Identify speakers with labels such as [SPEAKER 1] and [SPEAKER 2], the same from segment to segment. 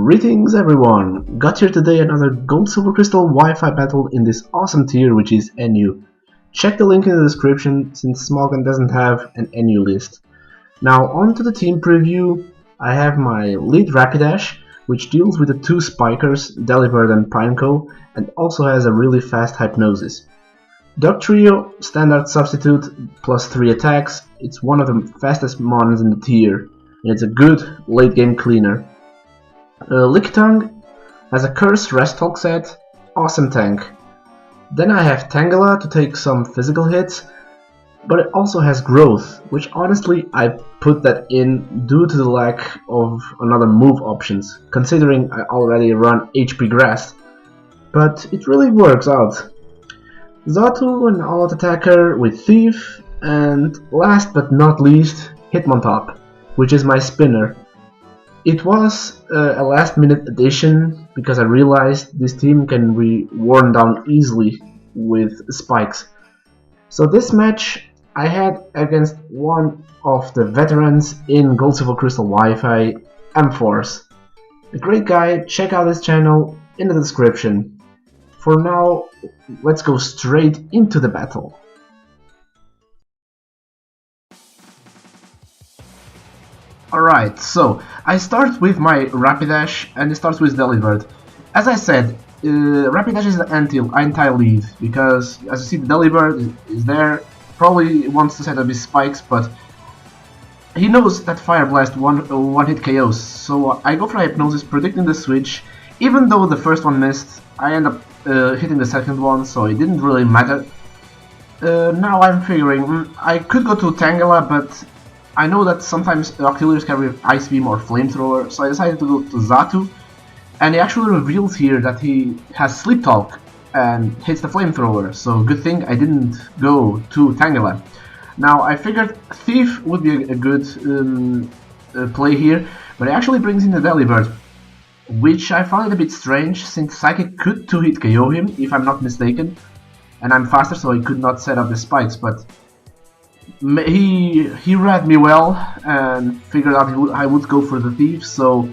[SPEAKER 1] Greetings everyone! Got here today another Gold Silver Crystal Wi-Fi battle in this awesome tier which is NU. Check the link in the description since Smoggen doesn't have an NU list. Now on to the team preview. I have my lead Rapidash, which deals with the two spikers, Delibird and Pineco, and also has a really fast Hypnosis. Dog Trio, standard substitute, plus 3 attacks. It's one of the fastest mons in the tier, and it's a good late game cleaner. Lickitung has a Curse Rest Talk set, awesome tank. Then I have Tangela to take some physical hits, but it also has Growth, which honestly I put that in due to the lack of another move options, considering I already run HP Grass. But it really works out. Xatu, an all-out attacker with Thief, and last but not least, Hitmontop, which is my spinner. It was a last-minute addition because I realized this team can be worn down easily with spikes. So this match I had against one of the veterans in Gold Silver Crystal Wi-Fi, Amphorce. A great guy, check out his channel in the description. For now, let's go straight into the battle. Alright, so I start with my Rapidash and it starts with Delibird. As I said, Rapidash is the anti-lead because as you see the Delibird is there, probably wants to set up his spikes, but he knows that Fire Blast one hit KOs, so I go for Hypnosis predicting the switch. Even though the first one missed, I end up hitting the second one, so it didn't really matter. Now I'm figuring, I could go to Tangela, but I know that sometimes auxiliaries carry Ice Beam or Flamethrower, so I decided to go to Xatu, and he actually reveals here that he has Sleep Talk and hits the Flamethrower, so good thing I didn't go to Tangela. Now I figured Thief would be a good play here, but he actually brings in the Delibird, which I found it a bit strange since Psychic could 2-hit KO him, if I'm not mistaken, and I'm faster so he could not set up the spikes, but he read me well and figured out I would go for the Thief, so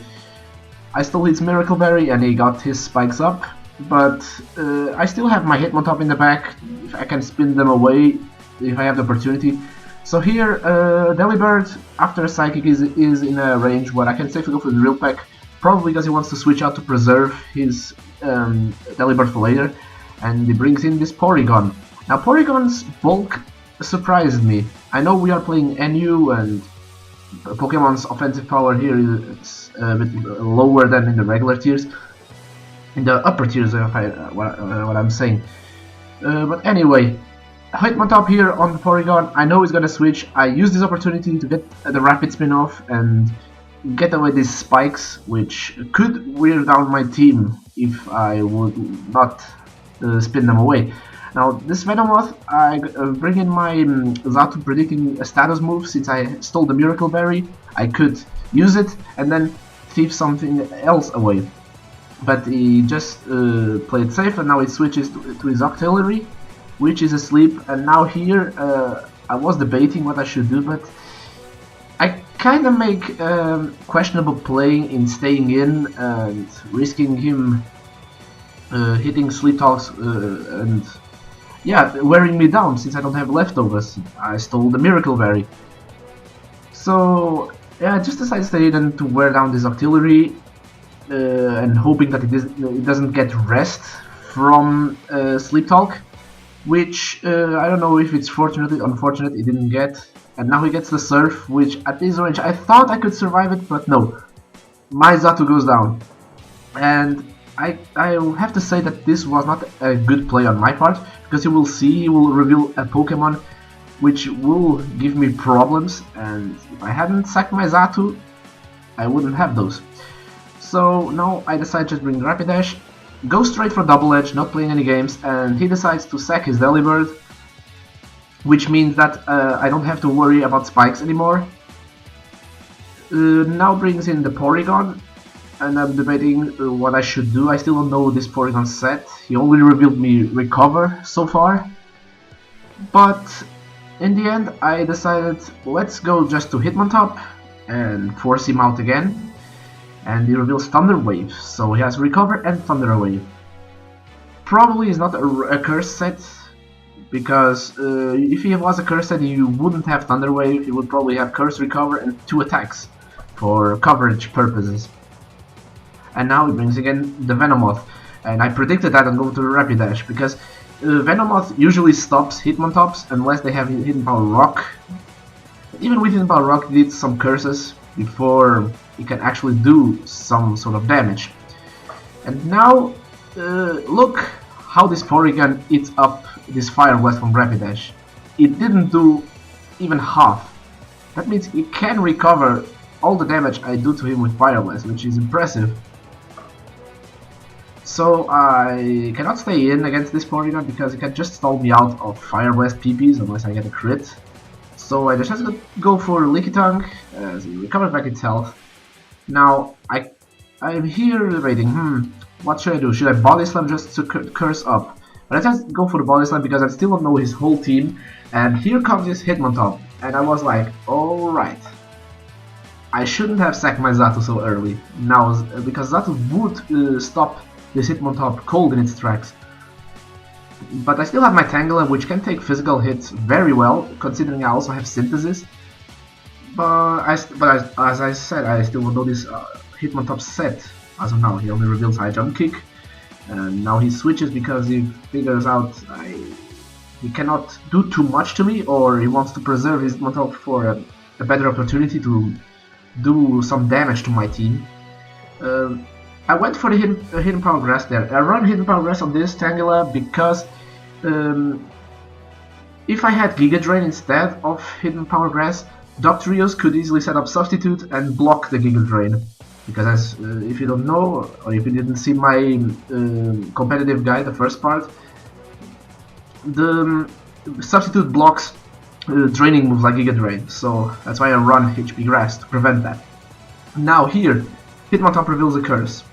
[SPEAKER 1] I stole his Miracle Berry and he got his spikes up, but I still have my Hitmontop in the back, if I can spin them away if I have the opportunity. So here, Delibird, after Psychic, is in a range where I can safely go for the Drill Peck, probably because he wants to switch out to preserve his Delibird for later, and he brings in this Porygon. Now Porygon's bulk surprised me. I know we are playing NU and Pokemon's offensive power here is a bit lower than in the regular tiers, in the upper tiers, what I'm saying. But anyway, Hitmontop here on the Porygon. I know he's gonna switch. I use this opportunity to get the Rapid Spin off and get away these spikes, which could wear down my team if I would not spin them away. Now this Venomoth, I bring in my Xatu predicting a status move. Since I stole the Miracle Berry, I could use it and then thief something else away. But he just played safe, and now he switches to his Octillery, which is asleep. And now here, I was debating what I should do, but I kind of make questionable play in staying in and risking him hitting Sleep Talks and yeah, wearing me down since I don't have leftovers. I stole the Miracle Berry. So yeah, I just decided to stay in and to wear down this Octillery and hoping that it doesn't get rest from Sleep Talk, which I don't know if it's fortunate or unfortunate, it didn't get. And now he gets the Surf, which at this range I thought I could survive it, but no. My Xatu goes down. And I have to say that this was not a good play on my part, because you will see he will reveal a Pokemon which will give me problems, and if I hadn't sacked my Xatu, I wouldn't have those. So now I decide to just bring Rapidash, go straight for Double Edge, not playing any games, and he decides to sack his Delibird, which means that I don't have to worry about spikes anymore. Now brings in the Porygon, and I'm debating what I should do. I still don't know this Porygon set. He only revealed me Recover so far. But in the end I decided let's go just to Hitmontop and force him out again. and he reveals Thunder Wave, so he has Recover and Thunder Wave. Probably is not a curse set, because if he was a curse set, he wouldn't have Thunder Wave, he would probably have Curse, Recover, and 2 attacks for coverage purposes. And now he brings again the Venomoth, and I predicted that and go to Rapidash, because Venomoth usually stops Hitmontops unless they have Hidden Power Rock. Even with Hidden Power Rock, he needs some curses before he can actually do some sort of damage. And now, look how this Porygon eats up this Fire Blast from Rapidash. It didn't do even half. That means he can recover all the damage I do to him with Fire Blast, which is impressive. So I cannot stay in against this Porygon because it can just stall me out of Fire Blast PPs unless I get a crit. So I just have to go for Lickitung as he recovers back its health. Now I'm here debating, what should I do? Should I Body Slam just to curse up? But I just go for the Body Slam because I still don't know his whole team. And here comes this Hitmontop, and I was like, alright. I shouldn't have sacked my Zato so early, now, because Zato would stop this Hitmontop cold in its tracks. But I still have my Tangela, which can take physical hits very well, considering I also have Synthesis. But as I said, I still don't know this Hitmontop set as of now. He only reveals High Jump Kick, and now he switches because he figures out he cannot do too much to me, or he wants to preserve his Hitmontop for a better opportunity to do some damage to my team. I went for the Hidden Power Grass there. I run Hidden Power Grass on this Tangela because if I had Giga Drain instead of Hidden Power Grass, Doctorios could easily set up Substitute and block the Giga Drain. Because as if you don't know, or if you didn't see my competitive guide, the first part, the Substitute blocks draining moves like Giga Drain, so that's why I run HP Grass to prevent that. Now here, Hitmontop reveals a curse.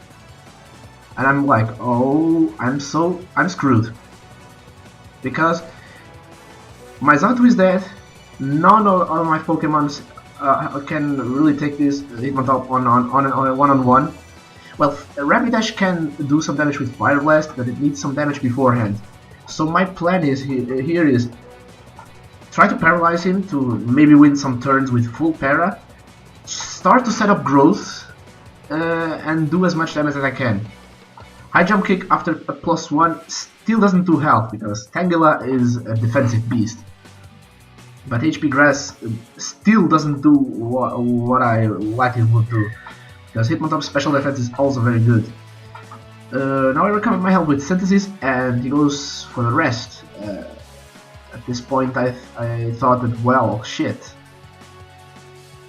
[SPEAKER 1] And I'm like, oh, I'm screwed. Because my Zato is dead, none of my Pokemons can really take this Hitmontop on a one-on-one. Well, Rapidash can do some damage with Fire Blast, but it needs some damage beforehand. So my plan is here is try to paralyze him to maybe win some turns with full para, start to set up growth, and do as much damage as I can. High Jump Kick after a +1 still doesn't do health because Tangela is a defensive beast. But HP Grass still doesn't do what I like it would do, because Hitmontop's special defense is also very good. Now I recover my health with Synthesis, and he goes for the rest. At this point I thought that, well, shit.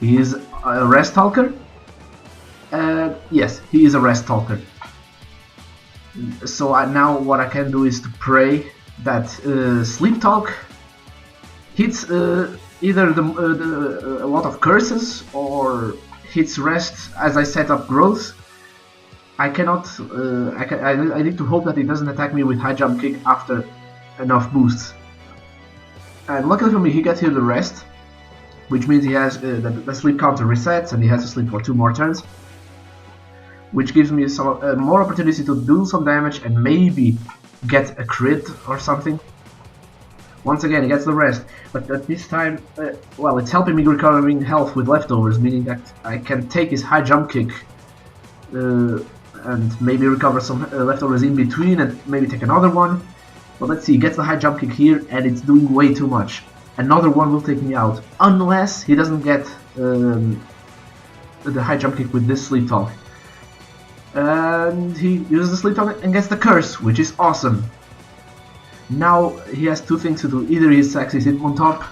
[SPEAKER 1] He is a Rest Talker? Yes, he is a Rest Talker. So now what I can do is to pray that Sleep Talk hits either a lot of curses or hits Rest as I set up growth. I cannot. I need to hope that he doesn't attack me with High Jump Kick after enough boosts. And luckily for me, he gets here the Rest, which means he has the sleep counter resets and he has to sleep for 2 more turns, which gives me some more opportunity to do some damage and maybe get a crit or something. Once again, he gets the Rest, but at this time, well, it's helping me recovering health with leftovers, meaning that I can take his High Jump Kick and maybe recover some leftovers in between and maybe take another one. But let's see, he gets the High Jump Kick here and it's doing way too much. Another one will take me out, unless he doesn't get the High Jump Kick with this Sleep Talk. And he uses the Sleep Talk and gets the Curse, which is awesome. Now he has 2 things to do. Either he sacks his Hitmontop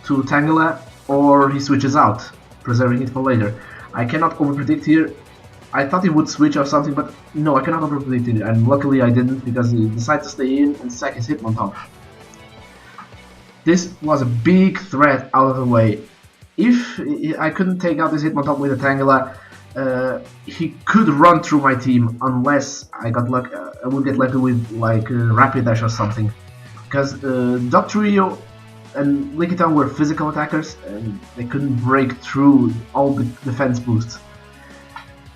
[SPEAKER 1] to Tangela, or he switches out, preserving it for later. I cannot overpredict here. I thought he would switch or something, but no, I cannot overpredict it, and luckily I didn't, because he decided to stay in and sack his Hitmontop. This was a big threat out of the way. If I couldn't take out this Hitmontop with a Tangela, he could run through my team unless I got luck. I would get lucky with like Rapidash or something, because Doctorio and Lickitung were physical attackers and they couldn't break through all the defense boosts.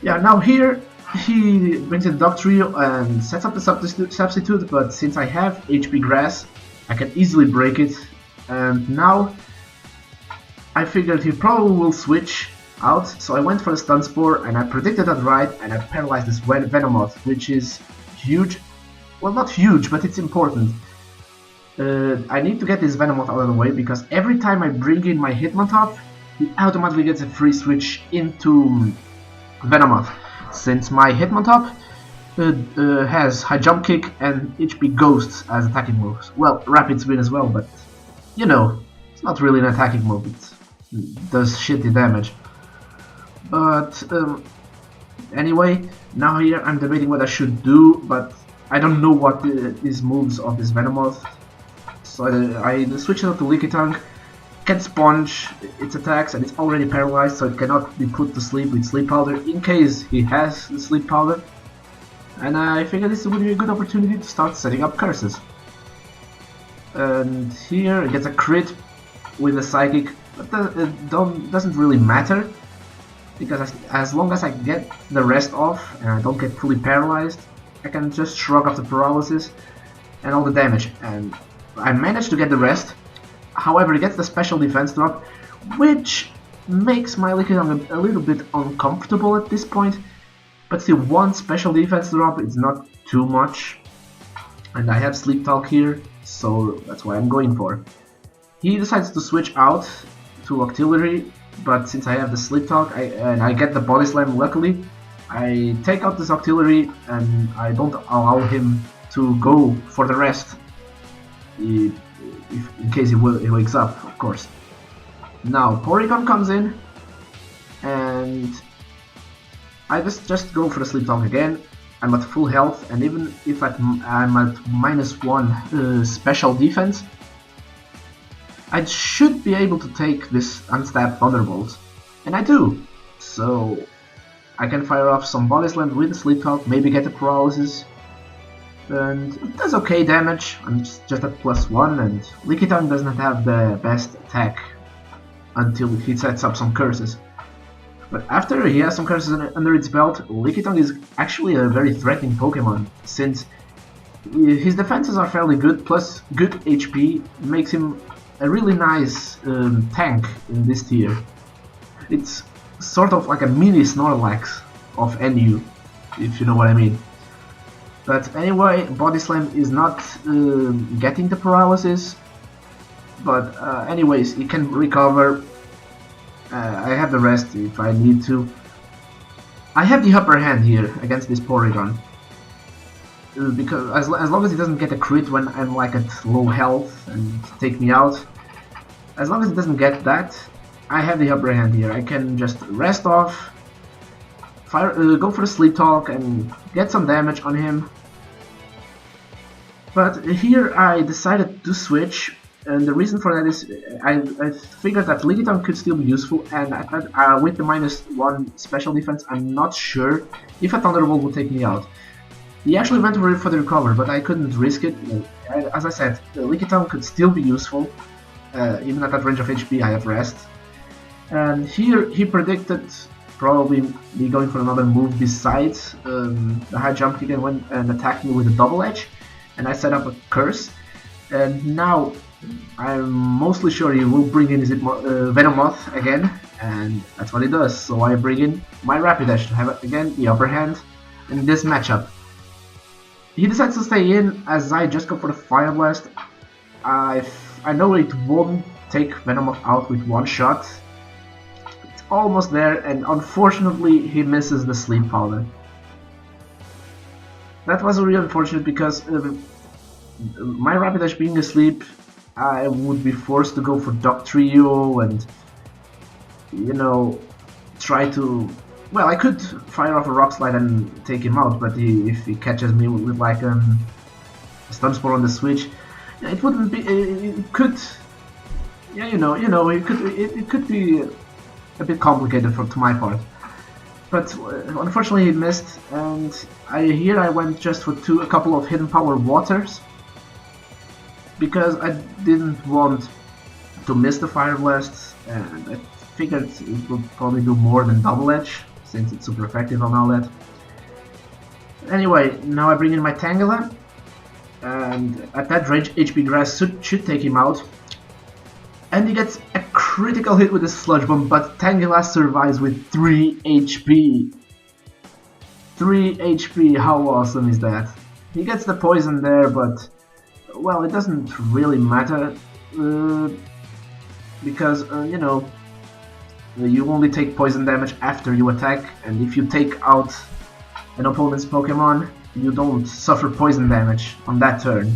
[SPEAKER 1] Yeah, now here he brings in the Dog Trio and sets up the substitute, but since I have HP Grass, I can easily break it. And now I figured he probably will switch out, so I went for the Stun Spore and I predicted that right, and I paralyzed this Venomoth, which is huge. Well, not huge, but it's important. I need to get this Venomoth out of the way because every time I bring in my Hitmontop, he automatically gets a free switch into Venomoth. Since my Hitmontop has High Jump Kick and HP Ghosts as attacking moves. Well, Rapid Spin as well, but you know, it's not really an attacking move, it does shitty damage. But anyway, now here I'm debating what I should do, but I don't know what these moves of this Venomoth. So I switch it up to Lickitung, can sponge its attacks, and it's already paralyzed, so it cannot be put to sleep with Sleep Powder in case he has the Sleep Powder. And I figured this would be a good opportunity to start setting up curses. And here it gets a crit with a Psychic, but it doesn't really matter, because as long as I get the rest off and I don't get fully paralyzed, I can just shrug off the paralysis and all the damage. And I managed to get the rest. However, it gets the special defense drop, which makes my Lickitung a little bit uncomfortable at this point. But still, one special defense drop is not too much. And I have Sleep Talk here, so that's what I'm going for. He decides to switch out to Octillery, but since I have the Sleep Talk and I get the Body Slam luckily, I take out this Octillery and I don't allow him to go for the rest. In case he wakes up, of course. Now Porygon comes in, and I just go for the Sleep Talk again. I'm at full health, and even if I'm at -1 special defense, I should be able to take this unstabbed Thunderbolt, and I do. So I can fire off some Body Slam with the Sleep Talk, maybe get a paralysis. And it does okay damage. I'm just at +1, and Lickitung doesn't have the best attack until he sets up some curses. But after he has some curses under its belt, Lickitung is actually a very threatening Pokemon, since his defenses are fairly good, plus good HP makes him a really nice tank in this tier. It's sort of like a mini Snorlax of NU, if you know what I mean. But anyway, Body Slam is not getting the paralysis, but anyways, it can recover. I have the rest if I need to. I have the upper hand here against this Porygon, because as long as it doesn't get a crit when I'm like at low health and take me out, as long as it doesn't get that, I have the upper hand here. I can just rest off, go for the Sleep Talk and get some damage on him. But here I decided to switch, and the reason for that is I figured that Lickitung could still be useful, and with the -1 special defense, I'm not sure if a Thunderbolt would take me out. He actually went for the recover, but I couldn't risk it. As I said, Lickitung could still be useful, even at that range of HP. I have rest. And here he predicted probably me going for another move besides the high jump kick and attack me with a double edge, and I set up a curse. And now I'm mostly sure he will bring in his Venomoth again, and that's what he does. So I bring in my Rapidash to have again the upper hand in this matchup. He decides to stay in as I just go for the Fire Blast. I know it won't take Venomoth out with one shot. It's almost there, and unfortunately he misses the Sleep Powder. That was really unfortunate because my Rapidash being asleep, I would be forced to go for Dog Trio and, you know, try to... Well, I could fire off a Rock Slide and take him out, but if he catches me with like a Stun Spore on the switch, it wouldn't be... It could... Yeah, it could be a bit complicated to my part. But unfortunately he missed, and here I went just for a couple of Hidden Power Waters, because I didn't want to miss the Fire Blast, and I figured it would probably do more than Double Edge, since it's super effective on all that. Anyway, now I bring in my Tangela, and at that range HP Grass should take him out. And he gets a critical hit with his Sludge Bomb, but Tangela survives with 3 HP. 3 HP, how awesome is that? He gets the poison there, but well, it doesn't really matter because you know, you only take poison damage after you attack, and if you take out an opponent's Pokemon, you don't suffer poison damage on that turn.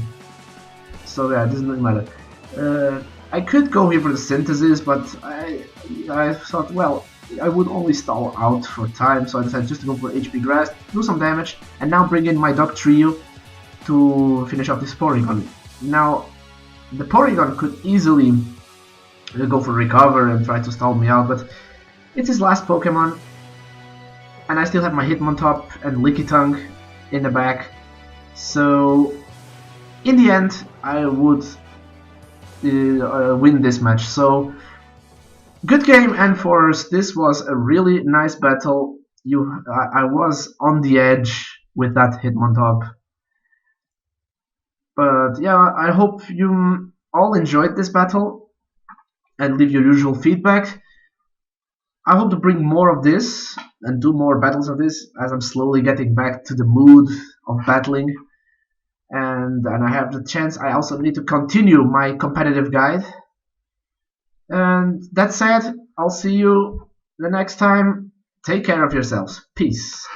[SPEAKER 1] So yeah, it doesn't really matter. I could go here for the Synthesis, but I thought, well, I would only stall out for time, so I decided just to go for HP Grass, do some damage, and now bring in my Dog Trio to finish off this Porygon. Now, the Porygon could easily go for Recover and try to stall me out, but it's his last Pokemon, and I still have my Hitmontop and Lickitung in the back, so in the end I would win this match. So good game, Amphorce. This was a really nice battle. I was on the edge with that Hitmontop. But yeah, I hope you all enjoyed this battle and leave your usual feedback. I hope to bring more of this and do more battles of this as I'm slowly getting back to the mood of battling. And I have the chance, I also need to continue my competitive guide. And that said, I'll see you the next time. Take care of yourselves. Peace.